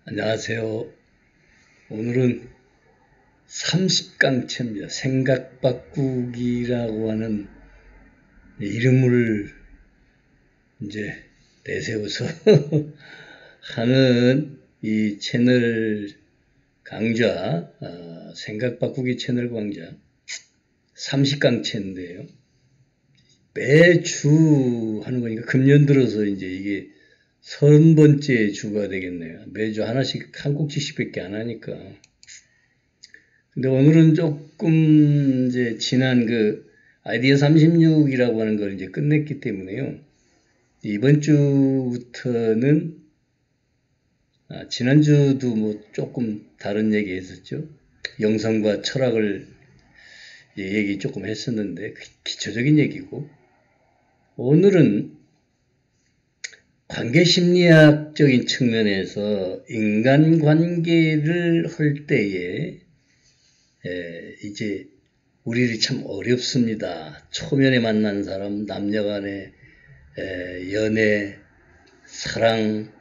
안녕하세요. 오늘은 30강체입니다. 생각바꾸기라고 하는 이름을 이제 내세워서 하는 이 채널 강좌, 생각바꾸기 채널 강좌 30강체인데요. 매주 하는 거니까 금년 들어서 이제 이게 30번째 주가 되겠네요. 매주 하나씩 한 꼭지씩밖에 안 하니까. 근데 오늘은 조금 이제 지난 그 아이디어 36이라고 하는 걸 이제 끝냈기 때문에요. 이번 주부터는 지난주도 뭐 조금 다른 얘기 했었죠. 영성과 철학을 얘기 조금 했었는데 기초적인 얘기고, 오늘은 관계심리학적인 측면에서 인간관계를 할 때에 이제 우리들이 참 어렵습니다. 초면에 만난 사람, 남녀간의 연애, 사랑,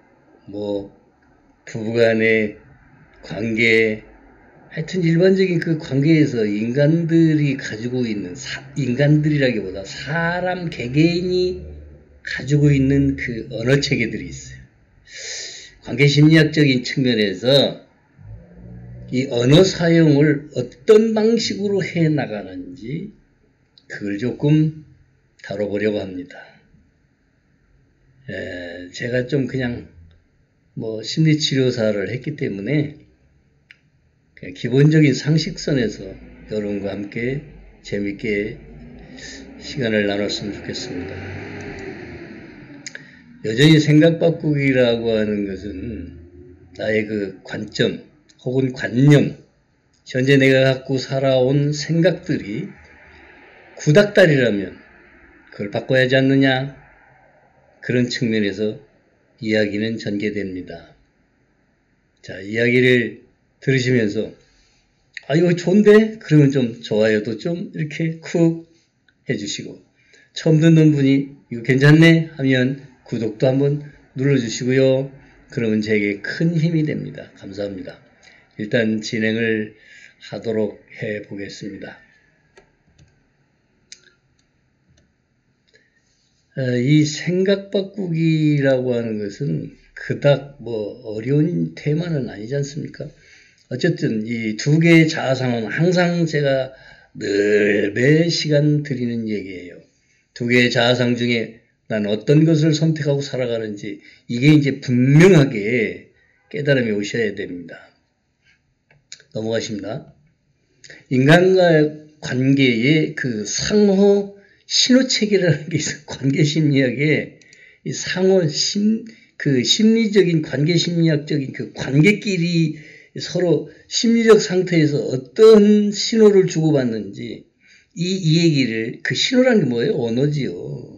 뭐 부부간의 관계, 하여튼 일반적인 그 관계에서 인간들이 가지고 있는 인간들이라기보다 사람 개개인이 가지고 있는 그 언어 체계들이 있어요. 관계심리학적인 측면에서 이 언어 사용을 어떤 방식으로 해 나가는지 그걸 조금 다뤄보려고 합니다. 제가 좀 그냥 뭐 심리치료사를 했기 때문에 그냥 기본적인 상식선에서 여러분과 함께 재밌게 시간을 나눴으면 좋겠습니다. 여전히 생각바꾸기라고 하는 것은 나의 그 관점 혹은 관념, 현재 내가 갖고 살아온 생각들이 구닥다리라면 그걸 바꿔야 하지 않느냐, 그런 측면에서 이야기는 전개됩니다. 자, 이야기를 들으시면서 이거 좋은데? 그러면 좀 좋아요도 좀 이렇게 쿡 해주시고, 처음 듣는 분이 이거 괜찮네? 하면 구독도 한번 눌러주시고요. 그러면 제게 큰 힘이 됩니다. 감사합니다. 일단 진행을 하도록 해보겠습니다. 이 생각바꾸기라고 하는 것은 그닥 뭐 어려운 테마는 아니지 않습니까? 어쨌든 이 두 개의 자아상은 항상 제가 늘 매 시간 드리는 얘기예요. 두 개의 자아상 중에 난 어떤 것을 선택하고 살아가는지, 이게 이제 분명하게 깨달음이 오셔야 됩니다. 넘어가십니다. 인간과의 관계의 그 상호 신호체계라는 게 있어요. 관계심리학에 이 상호 심리적인 관계심리학적인 그 관계끼리 서로 심리적 상태에서 어떤 신호를 주고받는지, 이 얘기를, 그 신호라는 게 뭐예요? 언어지요.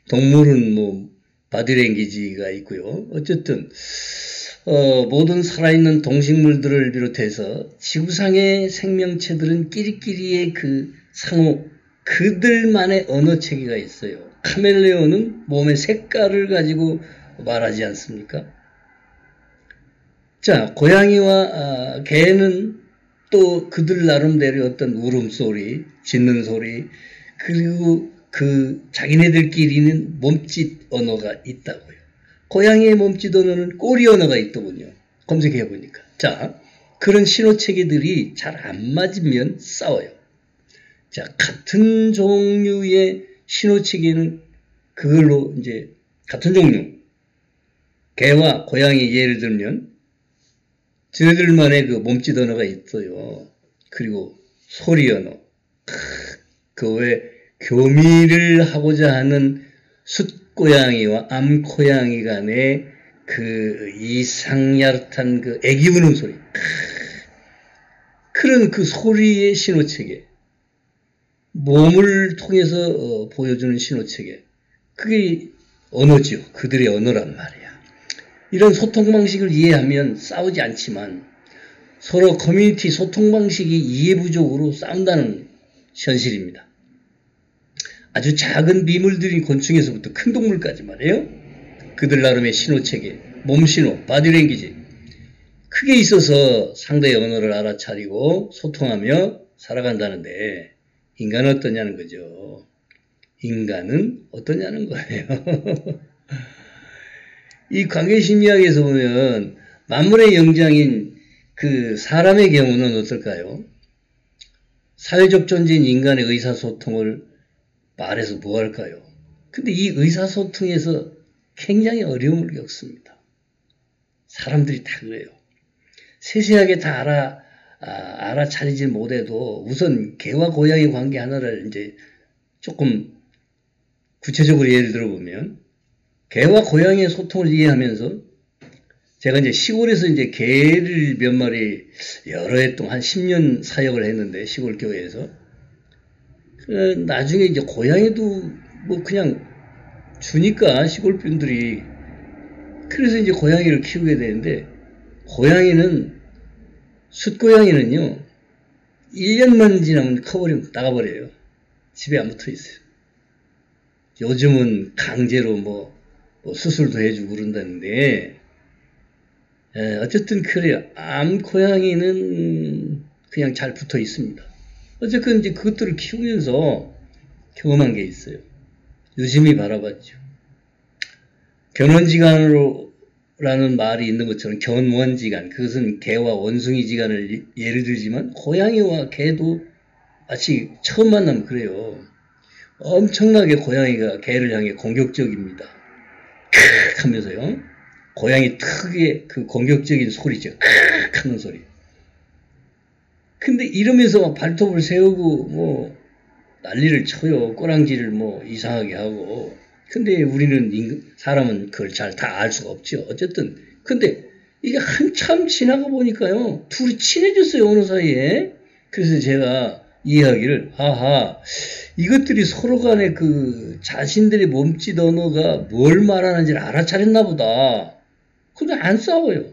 동물은 뭐 바디랭귀지가 있고요. 어쨌든 모든 살아있는 동식물들을 비롯해서 지구상의 생명체들은 끼리끼리의 그 상호, 그들만의 언어 체계가 있어요. 카멜레온은 몸의 색깔을 가지고 말하지 않습니까? 자, 고양이와 개는 또 그들 나름대로 어떤 울음소리, 짖는 소리, 그리고 그 자기네들끼리는 몸짓 언어가 있다고요. 고양이의 몸짓 언어는 꼬리 언어가 있더군요. 검색해 보니까. 자, 그런 신호체계들이 잘 안 맞으면 싸워요. 자, 같은 종류의 신호체계는 그걸로 이제 같은 종류, 개와 고양이 예를 들면 저희들만의 그 몸짓 언어가 있어요. 그리고 소리 언어, 그 외 교미를 하고자 하는 숫고양이와 암고양이 간의 그 이상야릇한 그 애기 우는 소리, 그런 그 소리의 신호체계, 몸을 통해서 보여주는 신호체계, 그게 언어지요. 그들의 언어란 말이야. 이런 소통 방식을 이해하면 싸우지 않지만 서로 커뮤니티 소통 방식이 이해 부족으로 싸운다는 현실입니다. 아주 작은 미물들인 곤충에서부터 큰 동물까지 말이에요. 그들 나름의 신호체계, 몸신호, 바디랭귀지, 크게 있어서 상대의 언어를 알아차리고 소통하며 살아간다는데 인간은 어떠냐는 거죠. 인간은 어떠냐는 거예요. 이 관계심리학에서 보면 만물의 영장인 그 사람의 경우는 어떨까요? 사회적 존재인 인간의 의사소통을 말해서 뭐 할까요? 근데 이 의사소통에서 굉장히 어려움을 겪습니다. 사람들이 다 그래요. 세세하게 다 알아차리지 못해도 우선 개와 고양이 관계 하나를 이제 조금 구체적으로 예를 들어보면 개와 고양이의 소통을 이해하면서 제가 이제 시골에서 이제 개를 몇 마리 여러 해 동안 한 10년 사역을 했는데 시골 교회에서 나중에 이제 고양이도 뭐 그냥 주니까 시골 분들이 그래서 이제 고양이를 키우게 되는데 고양이는 숫고양이는요 1년만 지나면 커버리면 나가버려요. 집에 안 붙어 있어요. 요즘은 강제로 뭐 수술도 해주고 그런다는데 어쨌든 그래요. 암고양이는 그냥 잘 붙어 있습니다. 어쨌든 이제 그것들을 키우면서 경험한 게 있어요. 유심히 바라봤죠. 견원지간으로라는 말이 있는 것처럼 견원지간, 그것은 개와 원숭이지간을 예를 들지만 고양이와 개도 마치 처음 만나면 그래요. 엄청나게 고양이가 개를 향해 공격적입니다. 크 하면서요. 고양이 특유의 그 공격적인 소리죠. 크 하는 소리. 근데 이러면서 막 발톱을 세우고 뭐 난리를 쳐요. 꼬랑지를 뭐 이상하게 하고. 근데 우리는 사람은 그걸 잘 다 알 수가 없죠. 어쨌든 근데 이게 한참 지나가 보니까요. 둘이 친해졌어요. 어느 사이에. 그래서 제가 이 이야기를 이것들이 서로 간에 그 자신들의 몸짓 언어가 뭘 말하는지를 알아차렸나 보다. 근데 안 싸워요.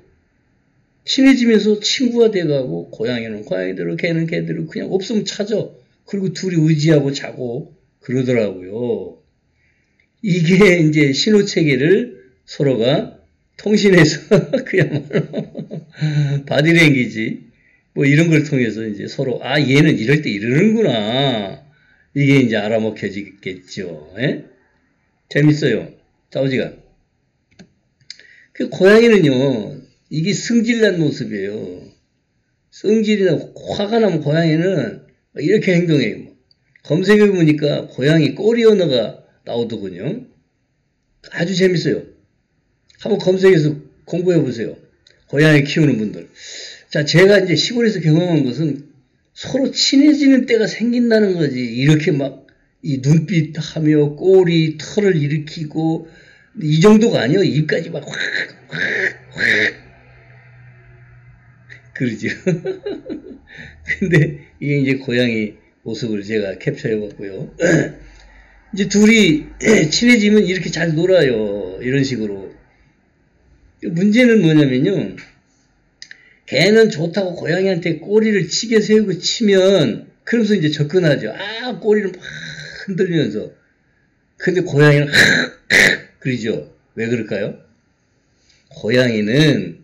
친해지면서 친구가 돼가고 고양이는 고양이대로 개는 개대로 그냥 없으면 찾아. 그리고 둘이 의지하고 자고 그러더라고요. 이게 이제 신호체계를 서로가 통신해서 그야말로 바디랭귀지 뭐 이런 걸 통해서 이제 서로 얘는 이럴 때 이러는구나. 이게 이제 알아먹혀지겠죠. 에? 재밌어요. 자오지가. 그 고양이는요. 이게 승질난 모습이에요. 성질이나 화가 나면 고양이는 이렇게 행동해요. 검색해 보니까 고양이 꼬리 언어가 나오더군요. 아주 재밌어요. 한번 검색해서 공부해 보세요. 고양이 키우는 분들. 자, 제가 이제 시골에서 경험한 것은 서로 친해지는 때가 생긴다는 거지. 이렇게 막 이 눈빛 하며 꼬리, 털을 일으키고 이 정도가 아니요. 입까지 막 확 그러죠. 근데 이게 이제 고양이 모습을 제가 캡처해 봤고요. 이제 둘이 친해지면 이렇게 잘 놀아요. 이런 식으로. 문제는 뭐냐면요. 개는 좋다고 고양이한테 꼬리를 치게 세우고 치면 그러면서 이제 접근하죠. 꼬리를 막 흔들면서. 근데 고양이는 그러죠. 왜 그럴까요? 고양이는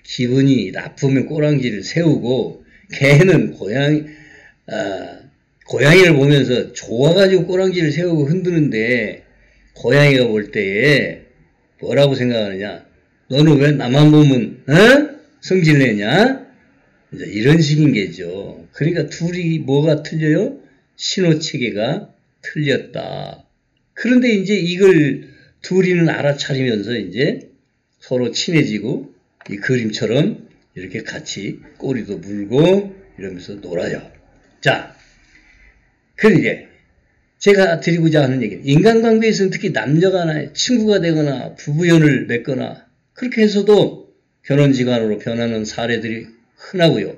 기분이 나쁘면 꼬랑지를 세우고 개는 고양이를 보면서 좋아가지고 꼬랑지를 세우고 흔드는데 고양이가 볼 때에 뭐라고 생각하느냐? 너는 왜 나만 보면 성질내냐? 이제 이런 식인 게죠. 그러니까 둘이 뭐가 틀려요? 신호체계가 틀렸다. 그런데 이제 이걸 둘이는 알아차리면서 이제 서로 친해지고 이 그림처럼 이렇게 같이 꼬리도 물고 이러면서 놀아요. 자, 그러니까 제가 드리고자 하는 얘기는 인간관계에서는 특히 남녀가 친구가 되거나 부부연을 맺거나 그렇게 해서도 결혼지간으로 변하는 사례들이 흔하고요.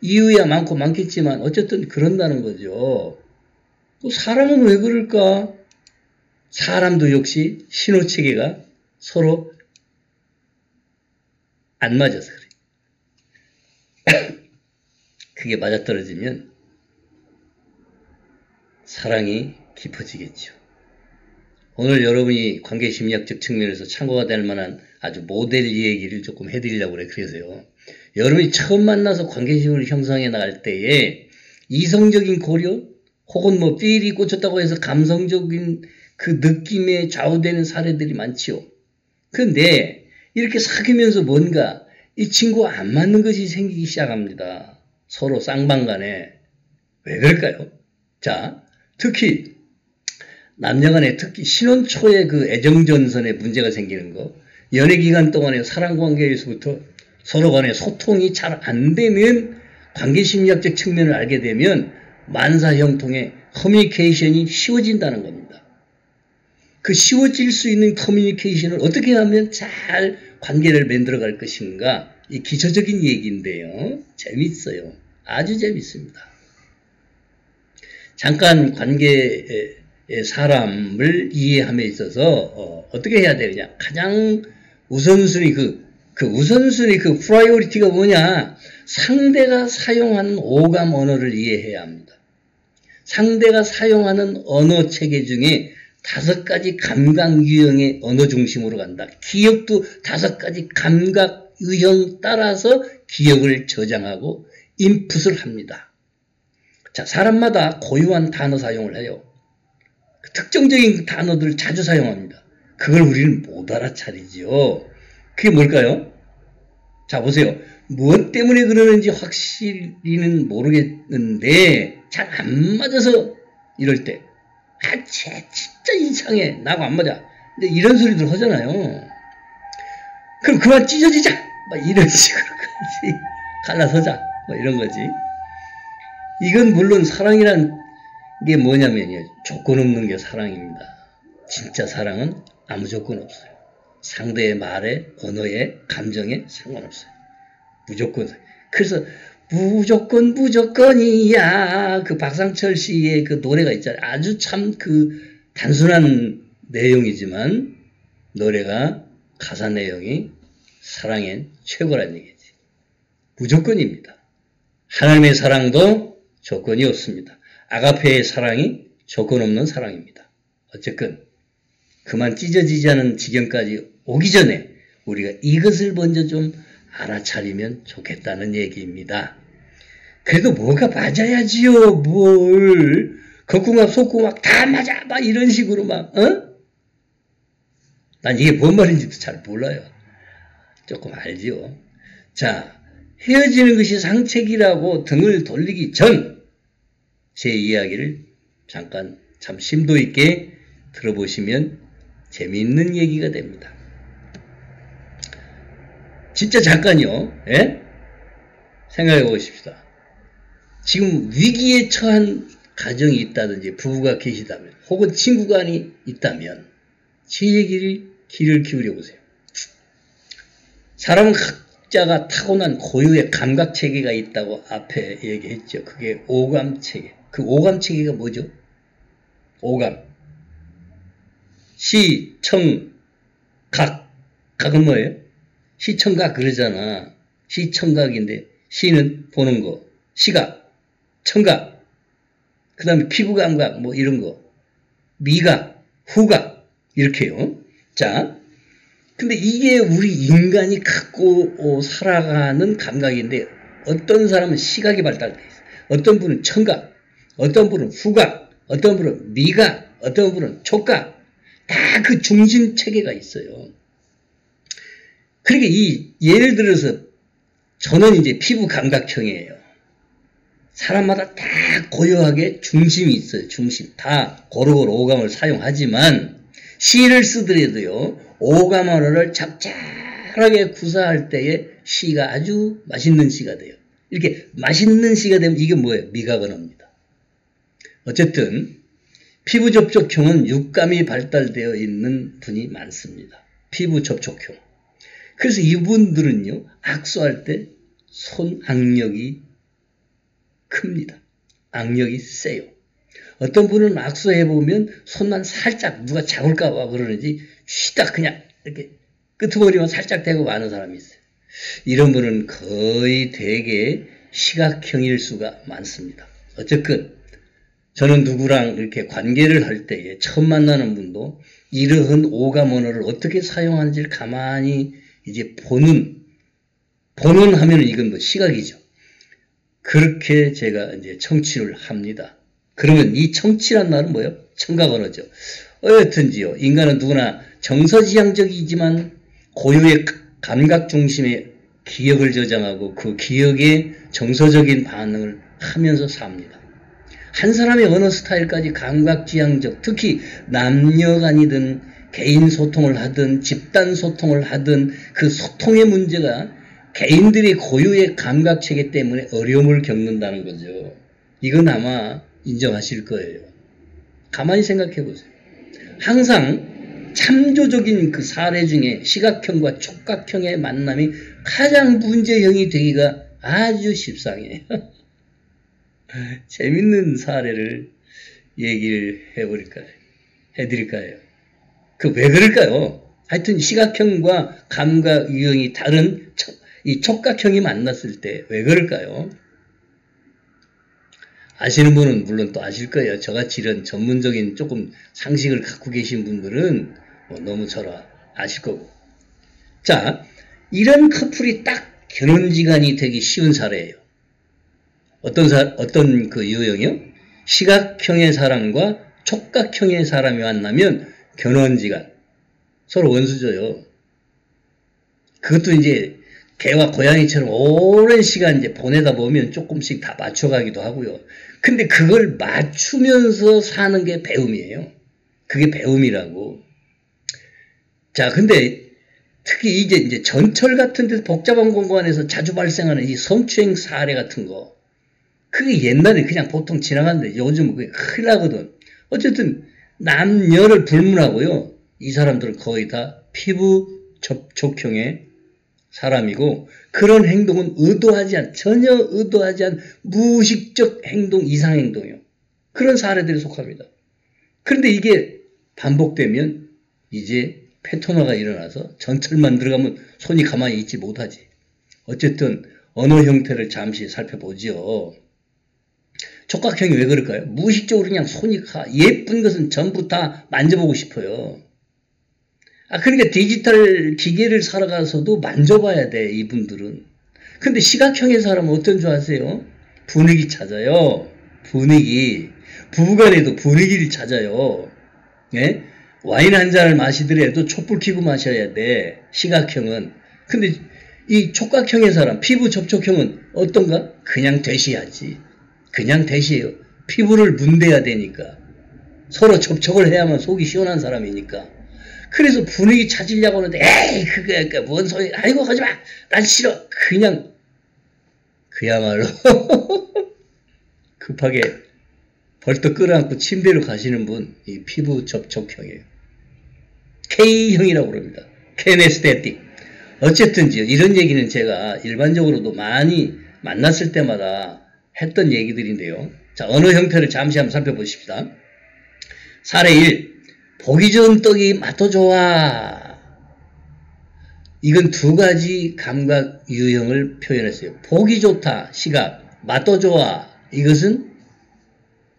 이유야 많겠지만 어쨌든 그런다는 거죠. 또 사람은 왜 그럴까? 사람도 역시 신호체계가 서로 안 맞아서 그래. 그게 맞아떨어지면 사랑이 깊어지겠죠. 오늘 여러분이 관계심리학적 측면에서 참고가 될 만한 아주 모델 얘기를 조금 해드리려고 그래. 그래서요. 여러분이 처음 만나서 관계심을 형성해 나갈 때에 이성적인 고려 혹은 뭐 삘이 꽂혔다고 해서 감성적인 그 느낌에 좌우되는 사례들이 많지요. 그런데 이렇게 사귀면서 뭔가 이 친구와 안 맞는 것이 생기기 시작합니다. 서로 쌍방간에. 왜 그럴까요? 자, 특히 남녀간에 특히 신혼 초에 그 애정전선에 문제가 생기는 거, 연애 기간 동안의 사랑관계에서부터 서로 간에 소통이 잘 안 되는 관계심리학적 측면을 알게 되면 만사형통의 커뮤니케이션이 쉬워진다는 겁니다. 그 쉬워질 수 있는 커뮤니케이션을 어떻게 하면 잘 관계를 만들어갈 것인가, 이 기초적인 얘기인데요. 재밌어요. 아주 재밌습니다. 잠깐 관계의 사람을 이해함에 있어서 어떻게 해야 되느냐. 가장 우선순위 그 우선순위 그 프라이오리티가 뭐냐. 상대가 사용하는 오감 언어를 이해해야 합니다. 상대가 사용하는 언어 체계 중에 5가지 감각 유형의 언어 중심으로 간다. 기억도 5가지 감각 유형 따라서 기억을 저장하고 인풋을 합니다. 자, 사람마다 고유한 단어 사용을 해요. 특정적인 단어들을 자주 사용합니다. 그걸 우리는 못 알아차리지요. 그게 뭘까요? 자, 보세요. 무엇 때문에 그러는지 확실히는 모르겠는데 잘 안 맞아서 이럴 때 진짜 이상해. 나하고 안 맞아. 근데 이런 소리들 하잖아요. 그럼 그만 찢어지자. 막 이런 식으로까지 갈라서자. 뭐 이런 거지. 이건 물론 사랑이란 게 뭐냐면요. 조건 없는 게 사랑입니다. 진짜 사랑은 아무 조건 없어요. 상대의 말에, 언어에, 감정에 상관없어요. 무조건. 그래서 무조건이야. 그 박상철 씨의 그 노래가 있잖아요. 아주 참 그 단순한 내용이지만 노래가 가사 내용이 사랑엔 최고란 얘기지. 무조건입니다. 하나님의 사랑도 조건이 없습니다. 아가페의 사랑이 조건 없는 사랑입니다. 어쨌건 그만 찢어지지 않은 지경까지 오기 전에 우리가 이것을 먼저 좀 알아차리면 좋겠다는 얘기입니다. 그래도 뭐가 맞아야지요. 뭘 겉궁합 속궁합 다 맞아 막 이런 식으로 막 난 이게 뭔 말인지도 잘 몰라요. 조금 알지요. 자, 헤어지는 것이 상책이라고 등을 돌리기 전 제 이야기를 잠깐 참 심도 있게 들어보시면 재미있는 얘기가 됩니다. 진짜 잠깐요. 예? 생각해 보십시다. 지금 위기에 처한 가정이 있다든지 부부가 계시다면 혹은 친구간이 있다면 제 얘기를 귀를 기울여 보세요. 사람은 각자가 타고난 고유의 감각체계가 있다고 앞에 얘기했죠. 그게 오감체계. 그 오감체계가 뭐죠? 오감. 시, 청, 각. 각은 뭐예요? 시청각 그러잖아. 시청각인데 시는 보는 거. 시각, 청각. 그 다음에 피부감각 뭐 이런 거. 미각, 후각 이렇게요. 자, 근데 이게 우리 인간이 갖고 살아가는 감각인데 어떤 사람은 시각이 발달돼 있어요. 어떤 분은 청각, 어떤 분은 후각, 어떤 분은 미각, 어떤 분은 촉각. 다 그 중심 체계가 있어요. 그러니까 예를 들어서 저는 이제 피부 감각형이에요. 사람마다 다 고유하게 중심이 있어요. 중심. 다 고루고루 오감을 사용하지만 시를 쓰더라도요. 오감 언어를 적절하게 구사할 때에 시가 아주 맛있는 시가 돼요. 이렇게 맛있는 시가 되면 이게 뭐예요? 미각 언어입니다. 어쨌든 피부 접촉형은 육감이 발달되어 있는 분이 많습니다. 피부 접촉형. 그래서 이분들은요. 악수할 때 손 악력이 큽니다. 악력이 세요. 어떤 분은 악수해보면 손만 살짝 누가 잡을까봐 그러는지 쉬다 그냥 이렇게 끄트머리만 살짝 대고 마는 사람이 있어요. 이런 분은 거의 대개 시각형일 수가 많습니다. 어쨌든 저는 누구랑 이렇게 관계를 할 때에 처음 만나는 분도 이러한 오감 언어를 어떻게 사용하는지를 가만히 이제 보는 하면은 이건 뭐 시각이죠. 그렇게 제가 이제 청취를 합니다. 그러면 이 청취란 말은 뭐예요? 청각 언어죠. 어떻든지요. 인간은 누구나 정서지향적이지만 고유의 감각 중심의 기억을 저장하고 그 기억에 정서적인 반응을 하면서 삽니다. 한 사람의 언어 스타일까지 감각지향적, 특히 남녀간이든 개인 소통을 하든 집단 소통을 하든 그 소통의 문제가 개인들의 고유의 감각체계 때문에 어려움을 겪는다는 거죠. 이건 아마 인정하실 거예요. 가만히 생각해 보세요. 항상 참조적인 그 사례 중에 시각형과 촉각형의 만남이 가장 문제형이 되기가 아주 십상해요. 재밌는 사례를 얘기를 해드릴까요? 그 왜 그럴까요? 하여튼 시각형과 감각 유형이 다른 이 촉각형이 만났을 때 왜 그럴까요? 아시는 분은 물론 또 아실 거예요. 저같이 이런 전문적인 조금 상식을 갖고 계신 분들은 너무 잘 아실 거고. 자, 이런 커플이 딱 결혼지간이 되기 쉬운 사례예요. 어떤 그 유형이요? 시각형의 사람과 촉각형의 사람이 만나면 결혼지간. 서로 원수져요. 그것도 이제 개와 고양이처럼 오랜 시간 이제 보내다 보면 조금씩 다 맞춰가기도 하고요. 근데 그걸 맞추면서 사는 게 배움이에요. 그게 배움이라고. 자, 근데 특히 이제 전철 같은 데서 복잡한 공간에서 자주 발생하는 이 성추행 사례 같은 거. 그게 옛날에 그냥 보통 지나갔는데 요즘은 그게 큰일 나거든. 어쨌든 남녀를 불문하고요. 이 사람들은 거의 다 피부 접촉형의 사람이고 그런 행동은 전혀 의도하지 않은 무의식적 행동, 이상행동이요. 그런 사례들이 속합니다. 그런데 이게 반복되면 이제 패턴화가 일어나서 전철만 들어가면 손이 가만히 있지 못하지. 어쨌든 언어 형태를 잠시 살펴보죠. 촉각형이 왜 그럴까요? 무의식적으로 그냥 손이 예쁜 것은 전부 다 만져보고 싶어요. 그러니까 디지털 기계를 사러 가서도 만져봐야 돼, 이분들은. 근데 시각형의 사람은 어떤 줄 아세요? 분위기 찾아요. 분위기. 부부간에도 분위기를 찾아요. 예? 와인 한 잔을 마시더라도 촛불 켜고 마셔야 돼, 시각형은. 근데 이 촉각형의 사람, 피부 접촉형은 어떤가? 그냥 대시하지. 그냥 대시해요. 피부를 문대야 되니까. 서로 접촉을 해야만 속이 시원한 사람이니까. 그래서 분위기 찾으려고 하는데 에이 그게 뭔 소리, 아이고 하지마, 난 싫어. 그냥 그야말로 급하게 벌떡 끌어안고 침대로 가시는 분, 이 피부 접촉형이에요. K형이라고 그럽니다. 케네스테틱. 어쨌든지 이런 얘기는 제가 일반적으로도 많이 만났을 때마다 했던 얘기들인데요. 자, 언어 형태를 잠시 한번 살펴보십시다. 사례 1. 보기 좋은 떡이 맛도 좋아. 이건 두 가지 감각 유형을 표현했어요. 보기 좋다, 시각. 맛도 좋아. 이것은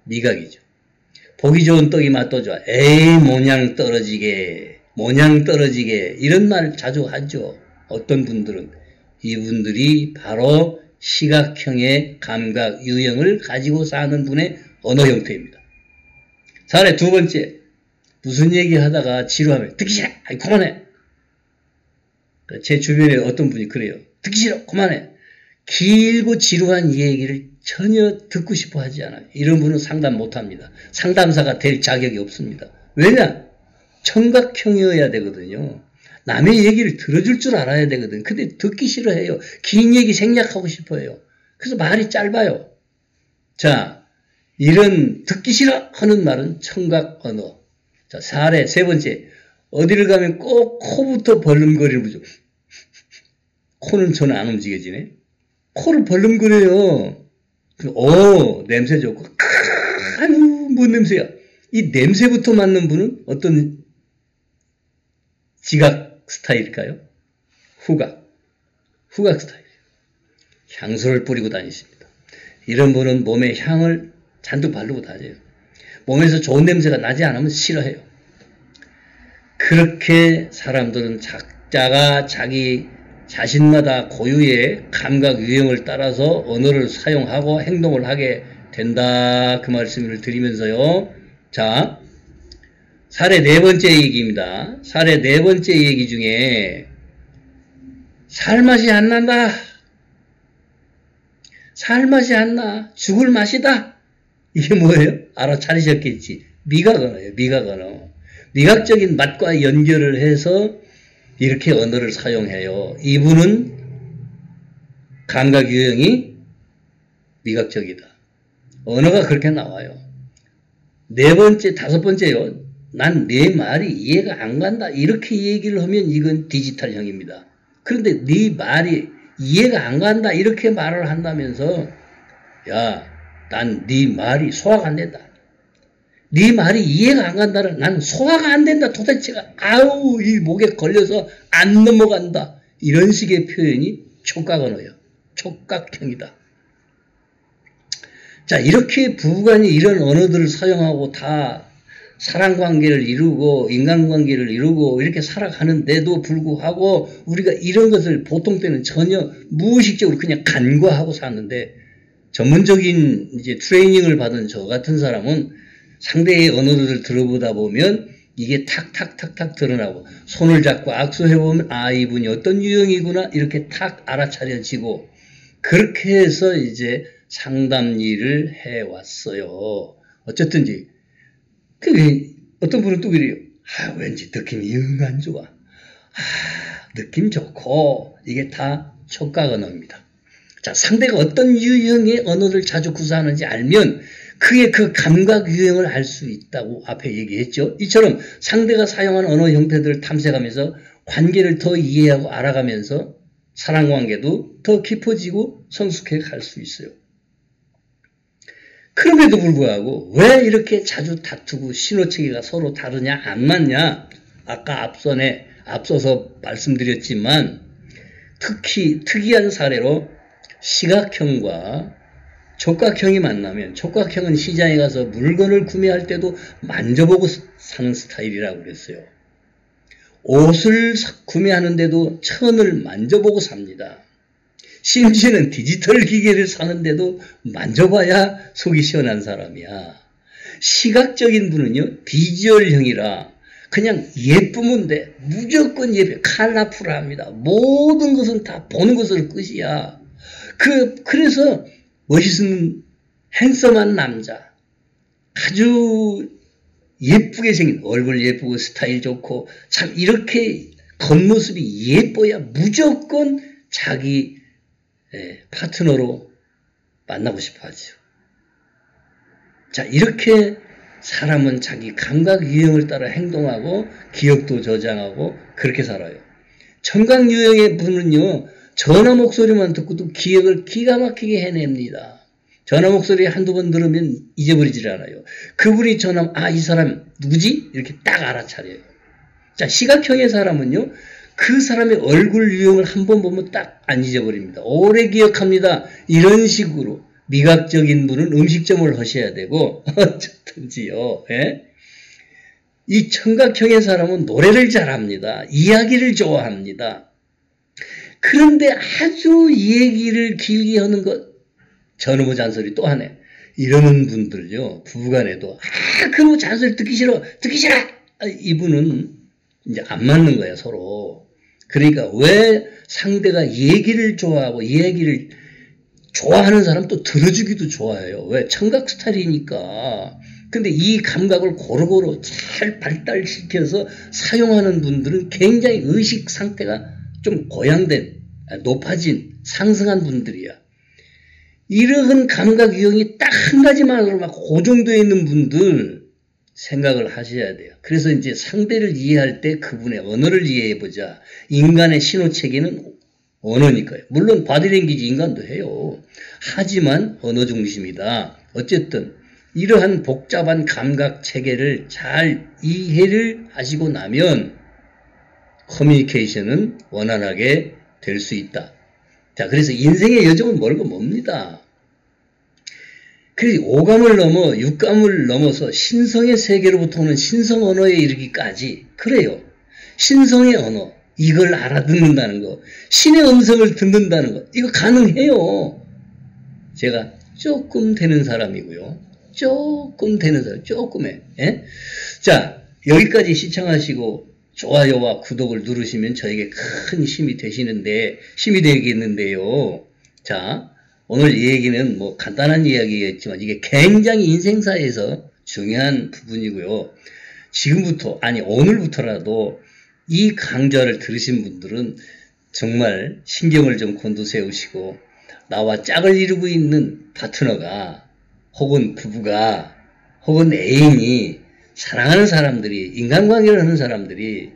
미각이죠. 보기 좋은 떡이 맛도 좋아. 에이, 모냥 떨어지게. 모냥 떨어지게. 이런 말 자주 하죠. 어떤 분들은. 이분들이 바로 시각형의 감각 유형을 가지고 사는 분의 언어 형태입니다. 사례 두 번째. 무슨 얘기 하다가 지루하면 듣기 싫어. 아이 그만해. 제 주변에 어떤 분이 그래요. 듣기 싫어. 그만해. 길고 지루한 얘기를 전혀 듣고 싶어 하지 않아요. 이런 분은 상담 못합니다. 상담사가 될 자격이 없습니다. 왜냐? 청각형이어야 되거든요. 남의 얘기를 들어줄 줄 알아야 되거든. 근데 듣기 싫어해요. 긴 얘기 생략하고 싶어해요. 그래서 말이 짧아요. 자, 이런 듣기 싫어 하는 말은 청각 언어. 자, 사례 세 번째. 어디를 가면 꼭 코부터 벌름거리는 거죠. 코는 저는 안 움직여지네. 코를 벌름거려요. 냄새 좋고. 아유, 뭔 냄새야. 이 냄새부터 맡는 분은 어떤 지각 스타일일까요? 후각 스타일. 향수를 뿌리고 다니십니다. 이런 분은 몸에 향을 잔뜩 바르고 다녀요. 몸에서 좋은 냄새가 나지 않으면 싫어해요. 그렇게 사람들은 각자가 자기 자신마다 고유의 감각 유형을 따라서 언어를 사용하고 행동을 하게 된다. 그 말씀을 드리면서요. 자, 사례 네 번째 얘기입니다. 사례 네 번째 얘기 중에 살맛이 안 난다. 살맛이 안 나. 죽을 맛이다. 이게 뭐예요? 알아차리셨겠지. 미각 언어예요. 미각 언어. 미각적인 맛과 연결을 해서 이렇게 언어를 사용해요. 이분은 감각 유형이 미각적이다. 언어가 그렇게 나와요. 네 번째, 다섯 번째요. 난 내 말이 이해가 안 간다. 이렇게 얘기를 하면 이건 디지털형입니다. 그런데 네 말이 이해가 안 간다. 이렇게 말을 한다면서 야, 난 네 말이 소화가 안 된다. 네 말이 이해가 안 간다는 난 소화가 안 된다. 도대체가 아우 이 목에 걸려서 안 넘어간다. 이런 식의 표현이 촉각 언어예요. 촉각형이다. 자, 이렇게 부부간이 이런 언어들을 사용하고 다 사랑관계를 이루고 인간관계를 이루고 이렇게 살아가는데도 불구하고 우리가 이런 것을 보통 때는 전혀 무의식적으로 그냥 간과하고 사는데 전문적인 이제 트레이닝을 받은 저 같은 사람은 상대의 언어들을 들어보다 보면 이게 탁탁탁탁 드러나고 손을 잡고 악수해보면 아 이분이 어떤 유형이구나 이렇게 탁 알아차려지고 그렇게 해서 이제 상담 일을 해왔어요. 어쨌든지 어떤 분은 또 그래요. 아 왠지 느낌이 영 안 좋아. 느낌 좋고 이게 다 촉각 언어입니다. 자, 상대가 어떤 유형의 언어를 자주 구사하는지 알면 그의 그 감각 유형을 알 수 있다고 앞에 얘기했죠. 이처럼 상대가 사용한 언어 형태들을 탐색하면서 관계를 더 이해하고 알아가면서 사랑관계도 더 깊어지고 성숙해 갈 수 있어요. 그럼에도 불구하고 왜 이렇게 자주 다투고 신호체계가 서로 다르냐 안 맞냐 아까 앞서서 말씀드렸지만 특히 특이한 사례로 시각형과 촉각형이 만나면 촉각형은 시장에 가서 물건을 구매할 때도 만져보고 사는 스타일이라고 그랬어요. 옷을 구매하는데도 천을 만져보고 삽니다. 심지어는 디지털 기계를 사는데도 만져봐야 속이 시원한 사람이야. 시각적인 분은요, 비주얼형이라 그냥 예쁘면 돼. 무조건 예뻐. 컬러풀합니다. 모든 것은 다 보는 것으로 끝이야. 그래서 멋있는 핸섬한 남자. 아주 예쁘게 생긴 얼굴 예쁘고 스타일 좋고 참 이렇게 겉모습이 예뻐야 무조건 자기 파트너로 만나고 싶어 하죠. 자, 이렇게 사람은 자기 감각 유형을 따라 행동하고 기억도 저장하고 그렇게 살아요. 청각 유형의 분은요. 전화 목소리만 듣고도 기억을 기가 막히게 해냅니다. 전화 목소리 한두 번 들으면 잊어버리질 않아요. 그분이 이 사람 누구지? 이렇게 딱 알아차려요. 자, 시각형의 사람은요. 그 사람의 얼굴 유형을 한 번 보면 딱 안 잊어버립니다. 오래 기억합니다. 이런 식으로 미각적인 분은 음식점을 하셔야 되고 어쨌든지요. 예? 이 청각형의 사람은 노래를 잘합니다. 이야기를 좋아합니다. 그런데 아주 얘기를 길게 하는 것 저놈의 잔소리 또 하네. 이러는 분들요. 부부간에도 그놈의 잔소리 듣기 싫어. 이분은 이제 안 맞는 거야 서로. 그러니까 왜 상대가 얘기를 좋아하고 얘기를 좋아하는 사람 또 들어주기도 좋아해요. 왜? 청각 스타일이니까. 근데 이 감각을 고루고루 잘 발달시켜서 사용하는 분들은 굉장히 의식 상태가 좀 고양된, 높아진, 상승한 분들이야. 이러한 감각 유형이 딱 한 가지만으로 막 고정되어 있는 분들 생각을 하셔야 돼요. 그래서 이제 상대를 이해할 때 그분의 언어를 이해해보자. 인간의 신호체계는 언어니까요. 물론 바디랭귀지 인간도 해요. 하지만 언어 중심이다. 어쨌든 이러한 복잡한 감각 체계를 잘 이해를 하시고 나면 커뮤니케이션은 원활하게 될 수 있다. 자, 그래서 인생의 여정은 멀고 멉니다. 그래서 오감을 넘어 육감을 넘어서 신성의 세계로부터 오는 신성 언어에 이르기까지 그래요. 신성의 언어, 이걸 알아듣는다는 거, 신의 음성을 듣는다는 거, 이거 가능해요. 제가 조금 되는 사람이고요. 조금 되는 사람, 조금에. 예? 자, 여기까지 시청하시고 좋아요와 구독을 누르시면 저에게 큰 힘이 되겠는데요. 자, 오늘 이 얘기는 뭐 간단한 이야기였지만 이게 굉장히 인생사에서 중요한 부분이고요. 지금부터, 아니 오늘부터라도 이 강좌를 들으신 분들은 정말 신경을 좀 곤두세우시고 나와 짝을 이루고 있는 파트너가 혹은 부부가 혹은 애인이 사랑하는 사람들이 인간관계를 하는 사람들이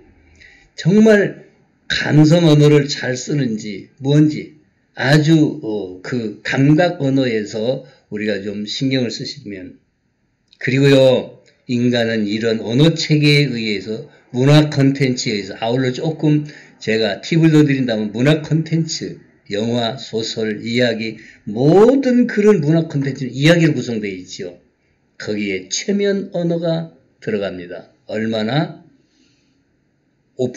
정말 감성 언어를 잘 쓰는지 뭔지 아주 그 감각 언어에서 우리가 좀 신경을 쓰시면 그리고요 인간은 이런 언어 체계에 의해서 문화 콘텐츠에 의해서 아울러 조금 제가 팁을 더 드린다면 문화 콘텐츠 영화, 소설, 이야기 모든 그런 문화 콘텐츠는 이야기로 구성되어 있죠. 거기에 최면 언어가 들어갑니다. 얼마나? 5%.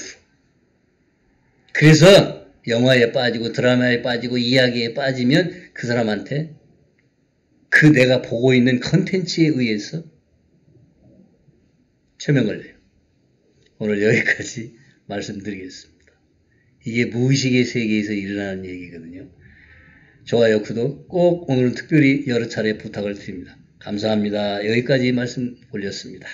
그래서 영화에 빠지고 드라마에 빠지고 이야기에 빠지면 그 사람한테 그 내가 보고 있는 컨텐츠에 의해서 최면 걸려요. 오늘 여기까지 말씀드리겠습니다. 이게 무의식의 세계에서 일어나는 얘기거든요. 좋아요, 구독 꼭 오늘은 특별히 여러 차례 부탁을 드립니다. 감사합니다. 여기까지 말씀 올렸습니다.